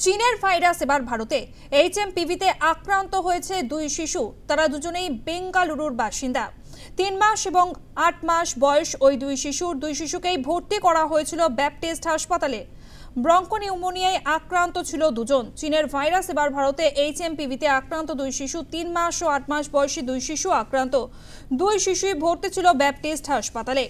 চীনের ভাইরাস এবার ভারতে। HMPV-তে আক্রান্ত হয়েছে দুই শিশু। তারা দুজনেই বেঙ্গালুরুর বাসিন্দা। 3 মাস এবং 8 মাস বয়স ওই দুই শিশুকেই ভর্তি করা হয়েছিল ব্যাপটিস্ট হাসপাতালে। ব্রঙ্কোনিউমোনিয়ায় আক্রান্ত ছিল দুজন। চীনের ভাইরাস এবার ভারতে। HMPV-তে আক্রান্ত দুই শিশু, 3 মাস ও 8 মাস বয়সী দুই শিশু আক্রান্ত। দুই শিশুই ভর্তি ছিল ব্যাপটিস্ট হাসপাতালে।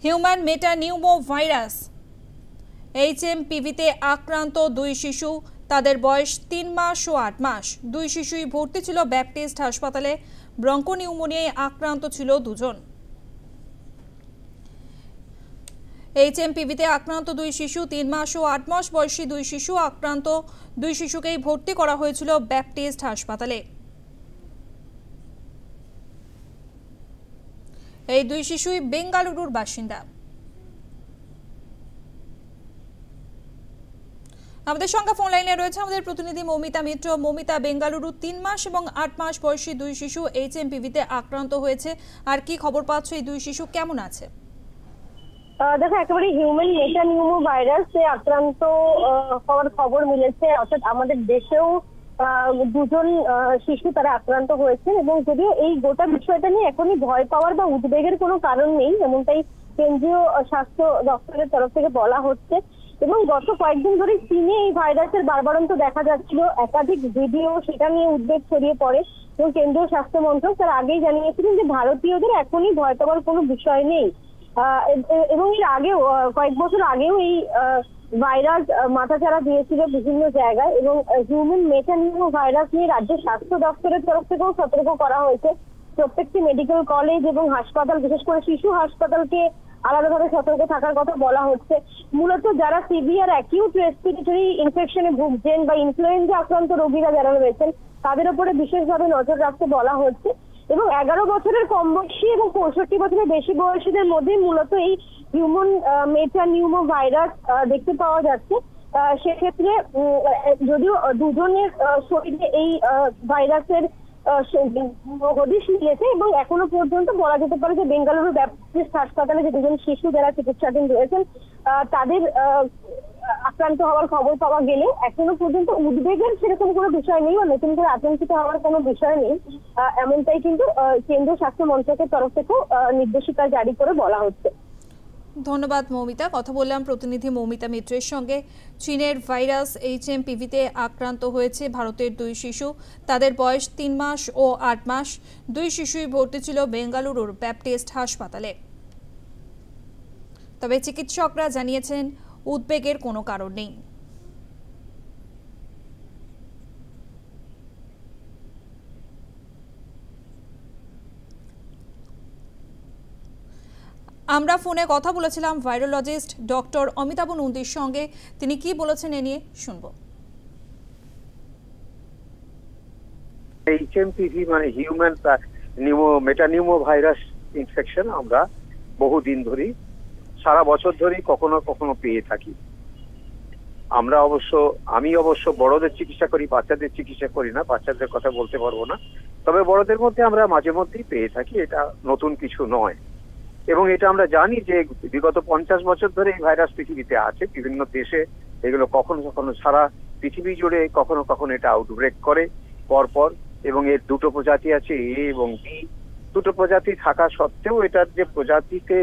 হিউম্যান মেটানিউমো ভাইরাস HMPV-তে আক্রান্ত দুই শিশু, তাদের বয়স 3 মাস ও 8 মাস। দুই শিশুই ভর্তি ছিল ব্যাপটিস্ট হাসপাতালে। ব্রঙ্কোনিউমোনিয়ায় আক্রান্ত ছিল দুজন। HMPV-তে আক্রান্ত দুই শিশু, 3 মাস ও 8 মাস বয়সী দুই শিশু আক্রান্ত। দুই শিশুকেই ভর্তি করা হয়েছিল ব্যাপটিস্ট হাসপাতালে। এই দুই শিশুই বেঙ্গালুরুর বাসিন্দা। আমাদের সঙ্গে ফোন লাইনে রয়েছে আমাদের প্রতিনিধি মৌমিতা মিত্র। মৌমিতা, বেঙ্গালুরু 3 মাস এবং 8 মাস বয়সী দুই শিশু HMPV-তে আক্রান্ত হয়েছে, আর কি খবর পাচ্ছ? এই দুই শিশু কেমন আছে? দেখো, একেবারে হিউম্যান মেটানিউমো ভাইরাসে আক্রান্ত হওয়ার খবর মিলেছে। অর্থাৎ আমাদের দেশেও দুজন শিশু তারা আক্রান্ত হয়েছে, এবং যদিও এই গোটা বিষয়টা নিয়ে এখনই ভয় পাওয়ার বা উদ্বেগের কোনো কারণ নেই, এমনটাই কেন্দ্রীয় স্বাস্থ্য দপ্তরের তরফ থেকে বলা হচ্ছে। এবং গত কয়েকদিন ধরে চীনে এই ভাইরাসের বারবারন্ত দেখা যাচ্ছিল, একাধিক ভিডিও সেটা নিয়ে উদ্বেগ ছড়িয়ে পড়ে। এবং কেন্দ্রীয় স্বাস্থ্য মন্ত্রক তার আগেই জানিয়েছিলেন যে ভারতীয়দের এখনই ভয় পাওয়ার কোনো বিষয় নেই। এবং এর আগেও কয়েক বছর আগেও এই ভাইরাস মাথাচাড়া দিয়েছিল বিভিন্ন জায়গায়, এবং হিউম্যান মেটানিউমো ভাইরাস নিয়ে রাজ্যের স্বাস্থ্য দপ্তরের তরফ থেকেও সতর্ক করা হয়েছে। প্রত্যেকটি মেডিকেল কলেজ এবং হাসপাতাল, বিশেষ করে শিশু হাসপাতালকে আলাদাভাবে সতর্ক থাকার কথা বলা হচ্ছে। মূলত যারা সিভিয়ার অ্যাকিউট রেসপিরেটরি ইনফেকশনে ভুগছেন বা ইনফ্লুয়েঞ্জা আক্রান্ত রোগীরা যারা রয়েছেন, তাদের উপরে বিশেষভাবে নজর রাখতে বলা হচ্ছে। এবং 11 বছরের কম বয়সী এবং 65 বছরের বেশি বয়সীদের মধ্যে মূলত এই হিউম্যান মেটানিউমো ভাইরাস দেখতে পাওয়া যাচ্ছে। সেক্ষেত্রে যদিও দুজনের শরীরে এই ভাইরাসের হদিশ মিলেছে, এবং এখনো পর্যন্ত বলা যেতে পারে যে বেঙ্গালুরু ব্যাপটিস্ট হাসপাতালে যে দুজন শিশু যারা চিকিৎসাধীন রয়েছেন তাদের আক্রান্ত হওয়ার খবর পাওয়া গেলে এখনো পর্যন্ত উদ্বেগের সেরকম কোনো বিষয় নেই বা নতুন করে আতঙ্কিত হওয়ার কোনো বিষয় নেই, এমনটাই কিন্তু কেন্দ্রীয় স্বাস্থ্য মন্ত্রকের তরফ থেকেও নির্দেশিকা জারি করে বলা হচ্ছে। ধন্যবাদ মৌমিতা। কথা বললাম প্রতিনিধি মৌমিতা মিত্রের সঙ্গে। চীনের ভাইরাস HMPV-তে আক্রান্ত হয়েছে ভারতের দুই শিশু, তাদের বয়স 3 মাস ও 8 মাস। দুই শিশুই ভর্তি ছিল বেঙ্গালুরুর ব্যাপটিস্ট হাসপাতালে। তবে চিকিৎসকরা জানিয়েছেন উদ্বেগের কোনো কারণ নেই। আমরা ফোনে কথা বলেছিলাম ভাইরোলজিস্ট ডক্টর অমিতাভ নন্দীর সঙ্গে। তিনি কি বলেছেন এ নিয়ে শুনবো। HMPV মানে হিউম্যান মেটানিউমো ভাইরাস ইনফেকশন আমরা বহুদিন ধরেই, সারা বছর ধরেই কখনো কখনো পেয়ে থাকি। আমি অবশ্য বড়দের চিকিৎসা করি, বাচ্চাদের চিকিৎসা করি না, বাচ্চাদের কথা বলতে পারবো না। তবে বড়দের মধ্যে আমরা মাঝে মধ্যেই পেয়ে থাকি, এটা নতুন কিছু নয়। এবং এটা আমরা জানি যে বিগত 50 বছর ধরে এই ভাইরাস পৃথিবীতে আছে। বিভিন্ন দেশে এগুলো কখনো কখনো সারা পৃথিবী জুড়ে কখনো কখনো এটা আউটব্রেক করে পরপর। এবং এর দুটো প্রজাতি আছে, A এবং B। দুটো প্রজাতি থাকা সত্ত্বেও এটার যে প্রজাতিতে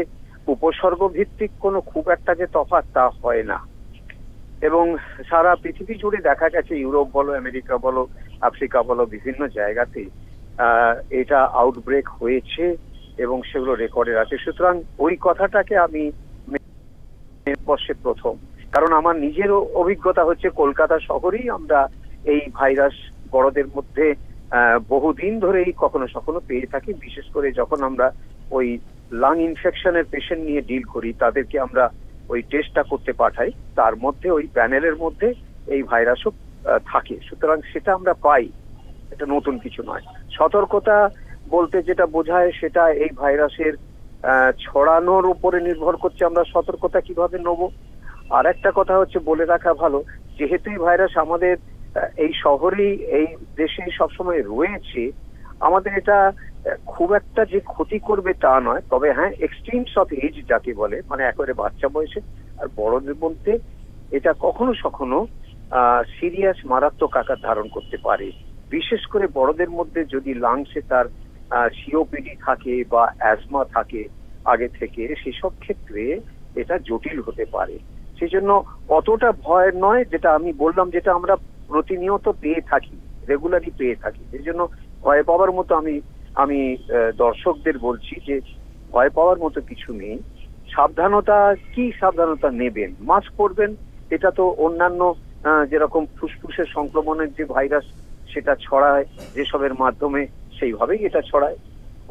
উপসর্গ ভিত্তিক কোনো খুব একটা যে তফাৎ তা হয় না। এবং সারা পৃথিবী জুড়ে দেখা গেছে, ইউরোপ বলো, আমেরিকা বলো, আফ্রিকা বলো, বিভিন্ন জায়গাতে এটা আউটব্রেক হয়েছে এবং সেগুলো রেকর্ডে আছে। সুতরাং ওই কথাটাকে আমি বর্ষে প্রথম, কারণ আমার নিজের অভিজ্ঞতা হচ্ছে কলকাতা শহরেই আমরা এই ভাইরাস বড়দের মধ্যে বহুদিন ধরেই কখনো কখনো পেয়ে থাকি। বিশেষ করে যখন আমরা ওই লাং ইনফেকশনের পেশেন্ট নিয়ে ডিল করি, তাদেরকে আমরা ওই টেস্টটা করতে পাঠাই, তার মধ্যে ওই প্যানেলের মধ্যে এই ভাইরাসও থাকে। সুতরাং সেটা আমরা পাই, এটা নতুন কিছু নয়। সতর্কতা বলতে যেটা বোঝায় সেটা এই ভাইরাসের ছড়ানোর উপরে নির্ভর করছে আমরা সতর্কতা কিভাবে নেব। আর একটা কথা হচ্ছে বলে রাখা ভালো, যেহেতু এই ভাইরাস আমাদের এই শহরেই, এই দেশে সবসময় রয়েছে, আমাদের এটা খুব একটা যে ক্ষতি করবে তা নয়। তবে হ্যাঁ, এক্সট্রিমস অফ এজ যাকে বলে, মানে একেবারে বাচ্চা বয়সে আর বড়দের মধ্যে এটা কখনো কখনো সিরিয়াস মারাত্মক আকার ধারণ করতে পারে। বিশেষ করে বড়দের মধ্যে যদি লাংসে তার সিওপিডি থাকে বা অ্যাজমা থাকে আগে থেকে, সেসব ক্ষেত্রে এটা জটিল হতে পারে। সেই জন্য অতটা ভয় নয়, যেটা আমি বললাম, যেটা আমরা প্রতিনিয়ত পেয়ে থাকি, রেগুলারই পেয়ে থাকি। সেই জন্য ভয় পাওয়ার মতো আমি দর্শকদের বলছি যে ভয় পাওয়ার মতো কিছু নেই। সাবধানতা নেবেন, মাস্ক পরবেন। এটা তো অন্যান্য যেরকম ফুসফুসের সংক্রমণের যে ভাইরাস সেটা ছড়ায় যেসবের মাধ্যমে, সেইভাবেই এটা ছড়ায়।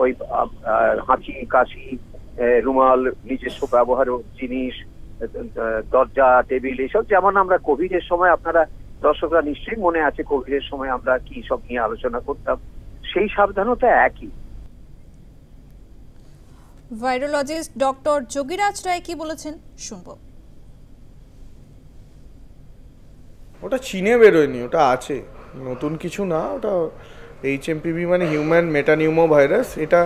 ওই হাঁচি, কাশি, রুমাল, নিজস্ব ব্যবহার জিনিস, দরজা, টেবিল, এইসব। যেমন আমরা কোভিডের সময়, আপনারা দর্শকরা নিশ্চয়ই মনে আছে কোভিডের সময় আমরা কি সব নিয়ে আলোচনা করতাম, সেই সাবধানতা একই। ভাইরোলজিস্ট ডক্টর যোগীরাজ রায় কি বলেছেন শুনবো। ওটা চীনে বেরোয়নি, ওটা আছে, নতুন কিছু না। ওটা HMPV মানে হিউম্যান মেটানিউমো ভাইরাস। এটা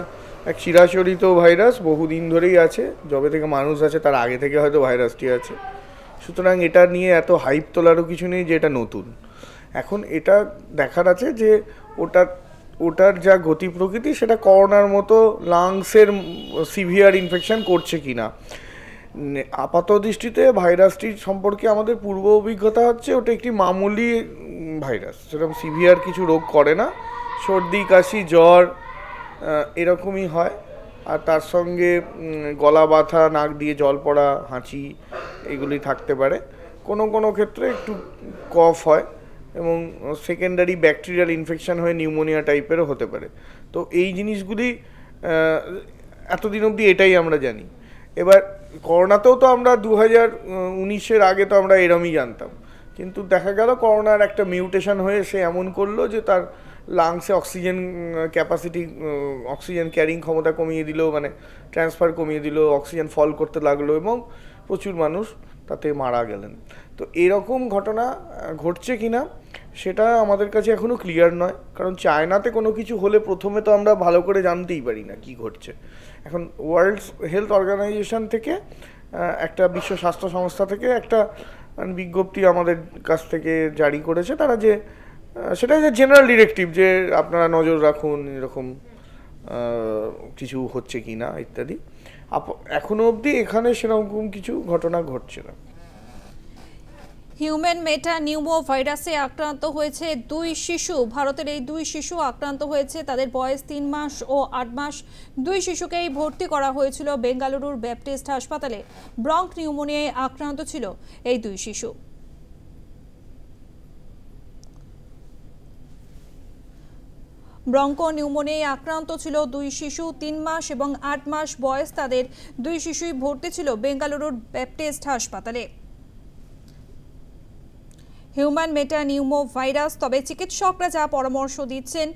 এক চিরাচরিত ভাইরাস, বহুদিন ধরেই আছে, যবে থেকে মানুষ আছে তার আগে থেকে হয়তো ভাইরাসটি আছে। সুতরাং এটা নিয়ে এত হাইপ তোলারও কিছু নেই যে এটা নতুন। এখন এটা দেখার আছে যে ওটার যা গতি প্রকৃতি সেটা করোনার মতো লাংসের সিভিয়ার ইনফেকশন করছে কিনা। আপাত দৃষ্টিতে ভাইরাসটির সম্পর্কে আমাদের পূর্ব অভিজ্ঞতা হচ্ছে ওটা একটি মামুলি ভাইরাস, সেরকম সিভিয়ার কিছু রোগ করে না, সর্দি, কাশি, জ্বর এরকমই হয়। আর তার সঙ্গে গলা ব্যথা, নাক দিয়ে জল পড়া, হাঁচি এগুলি থাকতে পারে। কোনো ক্ষেত্রে একটু কফ হয় এবং সেকেন্ডারি ব্যাকটেরিয়াল ইনফেকশন হয়ে নিউমোনিয়া টাইপেরও হতে পারে। তো এই জিনিসগুলি এতদিন অবধি এটাই আমরা জানি। এবার করোনাতেও তো আমরা 2019-এর আগে তো আমরা এরমই জানতাম, কিন্তু দেখা গেল করোনার একটা মিউটেশন হয়ে সে এমন করলো যে তার লাংসে অক্সিজেন ক্যাপাসিটি, অক্সিজেন ক্যারিং ক্ষমতা কমিয়ে দিল, মানে ট্রান্সফার কমিয়ে দিল, অক্সিজেন ফল করতে লাগলো এবং প্রচুর মানুষ তাতে মারা গেলেন। তো এরকম ঘটনা ঘটছে কিনা সেটা আমাদের কাছে এখনও ক্লিয়ার নয়, কারণ চায়নাতে কোনো কিছু হলে প্রথমে তো আমরা ভালো করে জানতেই পারি না কি ঘটছে। এখন ওয়ার্ল্ড হেলথ অর্গানাইজেশন থেকে, একটা বিশ্ব স্বাস্থ্য সংস্থা থেকে একটা বিজ্ঞপ্তি আমাদের কাছ থেকে জারি করেছে তারা, যে সেটা যে জেনারেল ডিরেক্টিভ যে আপনারা নজর রাখুন এরকম কিছু হচ্ছে কি না ইত্যাদি। এখনো অবধি এখানে সেরকম কিছু ঘটনা ঘটছে না। হিউম্যান মেটানিউমো ভাইরাসে আক্রান্ত হয়েছে 2 শিশু। ভারতের এই 2 শিশু আক্রান্ত হয়েছে, তাদের বয়স 3 মাস ও 8 মাস। 2 শিশুকেই ভর্তি করা হয়েছিল বেঙ্গালুরুর ব্যাপটিস্ট হাসপাতালে। ব্রঙ্ক নিউমোনিয়ায় আক্রান্ত ছিল এই 2 শিশু। ব্রঙ্কো নিউমোনিয়ায় আক্রান্ত ছিল 2 শিশু, 3 মাস এবং 8 মাস বয়স তাদের। 2 শিশুই ভর্তি ছিল বেঙ্গালুরুর ব্যাপটিস্ট হাসপাতালে। হিউম্যান মেটানিউমো ভাইরাস, তবে চিকিৎসকরা যা পরামর্শ দিচ্ছেন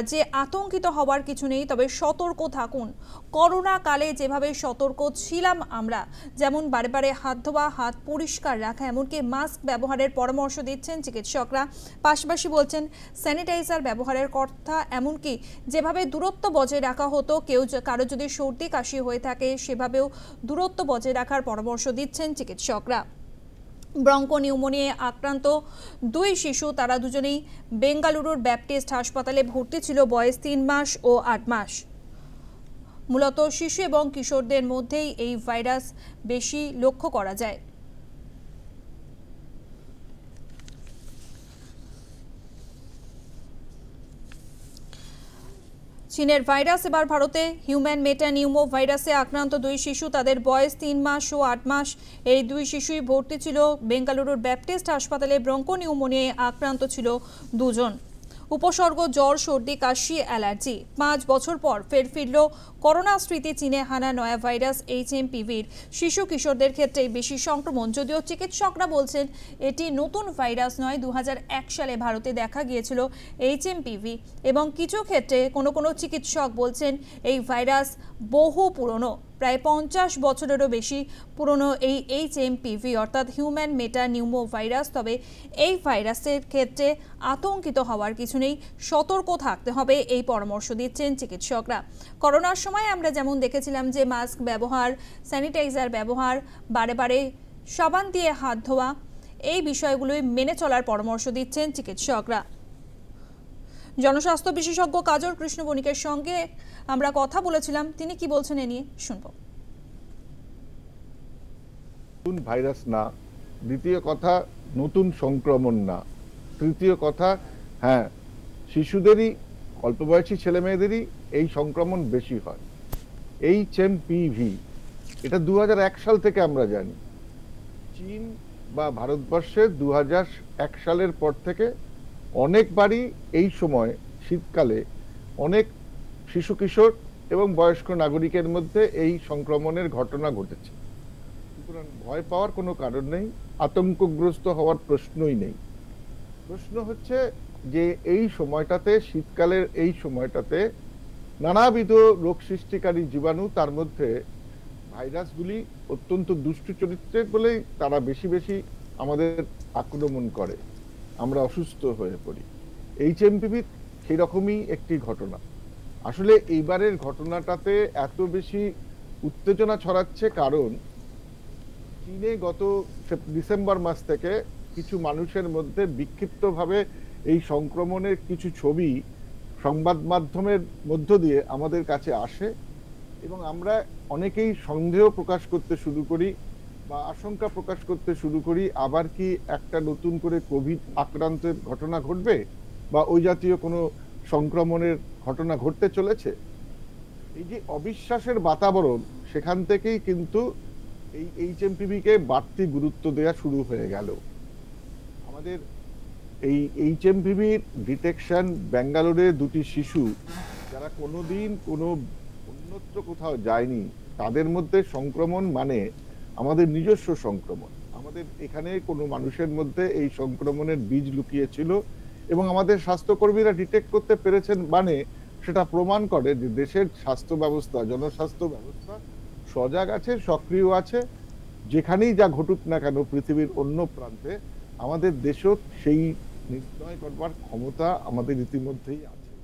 যে আতঙ্কিত হওয়ার কিছু নেই, তবে সতর্ক থাকুন। করোনা কালে যেভাবে সতর্ক ছিলাম আমরা, যেমন বারে বারে হাত ধোয়া, হাত পরিষ্কার রাখা, এমনকি মাস্ক ব্যবহারের পরামর্শ দিচ্ছেন চিকিৎসকরা। পাশাপাশি বলছেন স্যানিটাইজার ব্যবহারের কথা, এমনকি যেভাবে দূরত্ব বজায় রাখা হতো, কারো যদি সর্দি কাশি হয়ে থাকে সেভাবেও দূরত্ব বজায় রাখার পরামর্শ দিচ্ছেন চিকিৎসকরা। ব্রঙ্কো নিউমোনিয়ায় আক্রান্ত 2 শিশু, তারা দুজনেই বেঙ্গালুরুর ব্যাপটিস্ট হাসপাতালে ভর্তি ছিল, বয়স 3 মাস ও 8 মাস। মূলত শিশু এবং কিশোরদের মধ্যেই এই ভাইরাস বেশি লক্ষ্য করা যায়। চীনের ভাইরাস এবার ভারতে। হিউম্যান মেটানিউমো ভাইরাসে আক্রান্ত 2 শিশু, তাদের বয়স 3 মাস ও 8 মাস। এই 2 শিশুই ভর্তি ছিল বেঙ্গালুরুর ব্যাপটিস্ট হাসপাতালে। ব্রঙ্কো নিউমোনিয়ায় আক্রান্ত ছিল 2 জন। উপসর্গ জ্বর, সর্দি, কাশি, অ্যালার্জি। 5 বছর পর ফের ফিরল করোনা স্মৃতি। চীনে হানা নয়া ভাইরাস HMPVর শিশু কিশোরদের ক্ষেত্রে বেশি সংক্রমণ, যদিও চিকিৎসকরা বলছেন এটি নতুন ভাইরাস নয়। 2001 সালে ভারতে দেখা গিয়েছিল HMPV এবং কিছু ক্ষেত্রে কোনো চিকিৎসক বলছেন এই ভাইরাস বহু পুরনো, প্রায় 50 বছরেরও বেশি পুরনো এই HMPV অর্থাৎ হিউম্যান মেটানিউমো ভাইরাস। তবে এই ভাইরাসের ক্ষেত্রে আতঙ্কিত হওয়ার কিছু নেই, সতর্ক থাকতে হবে এই পরামর্শ দিচ্ছেন চিকিৎসকরা। করোনার সময় আমরা যেমন দেখেছিলাম যে মাস্ক ব্যবহার, স্যানিটাইজার ব্যবহার, বারে বারে সাবান দিয়ে হাত ধোয়া, এই বিষয়গুলোই মেনে চলার পরামর্শ দিচ্ছেন চিকিৎসকরা। জনস্বাস্থ্য বিশেষজ্ঞ কাজল কৃষ্ণ বণিকের সঙ্গে আমরা কথা বলেছিলাম, তিনি কি বলছেন এ নিয়ে শুনবো। নতুন ভাইরাস না, দ্বিতীয় কথা নতুন সংক্রমণ না, তৃতীয় কথা হ্যাঁ শিশুদেরই অল্প বয়সী ছেলে মেয়েদেরই এই সংক্রমণ বেশি হয়। HMPV এটা 2001 সাল থেকে আমরা জানি। চীন বা ভারতবর্ষে 2001 সালের পর থেকে অনেকবারই এই সময় শীতকালে অনেক শিশু কিশোর এবং বয়স্ক নাগরিকের মধ্যে এই সংক্রমণের ঘটনা ঘটেছে। সুতরাং ভয় পাওয়ার কোনো কারণ নেই, আতঙ্কগ্রস্ত হওয়ার প্রশ্নই নেই। প্রশ্ন হচ্ছে যে এই সময়টাতে, শীতকালের এই সময়টাতে নানাবিধ রোগ সৃষ্টিকারী জীবাণু, তার মধ্যে ভাইরাসগুলি অত্যন্ত দুষ্টু চরিত্রের বলেই তারা বেশি বেশি আমাদের আক্রমণ করে, আমরা অসুস্থ হয়ে পড়ি। HMPV সেই রকমই একটি ঘটনা। আসলে এইবারের ঘটনাটাতে এত বেশি উত্তেজনা ছড়াচ্ছে কারণ চীনে গত ডিসেম্বর মাস থেকে কিছু মানুষের মধ্যে বিক্ষিপ্তভাবে এই সংক্রমণের কিছু ছবি সংবাদ মাধ্যমের মধ্য দিয়ে আমাদের কাছে আসে এবং আমরা অনেকেই সন্দেহ প্রকাশ করতে শুরু করি বা আশঙ্কা প্রকাশ করতে শুরু করি, আবার কি একটা নতুন করে কোভিড আক্রান্তের ঘটনা ঘটবে বা ওই জাতীয় কোনো সংক্রমণের ঘটনা ঘটতে চলেছে। এই যে অবিশ্বাসের বাতাবরণ, সেখান থেকেই কিন্তু এই HMPV-কে বাড়তি গুরুত্ব দেওয়া শুরু হয়ে গেল। আমাদের এই HMPV-র ডিটেকশন ব্যাঙ্গালোরে দুটি শিশু যারা কোনোদিন কোনো অন্যত্র কোথাও যায়নি, তাদের মধ্যে সংক্রমণ মানে আমাদের নিজস্ব সংক্রমণ। আমাদের এখানে কোনো মানুষের মধ্যে এই সংক্রমণের বীজ লুকিয়ে ছিল এবং আমাদের স্বাস্থ্যকর্মীরা ডিটেক্ট করতে পেরেছেন, মানে সেটা প্রমাণ করে যে দেশের স্বাস্থ্য ব্যবস্থা, জনস্বাস্থ্য ব্যবস্থা সজাগ আছে, সক্রিয় আছে। যেখানেই যা ঘটুক না কেন পৃথিবীর অন্য প্রান্তে, আমাদের দেশও সেই নির্ণয় করবার ক্ষমতা আমাদের ইতিমধ্যেই আছে।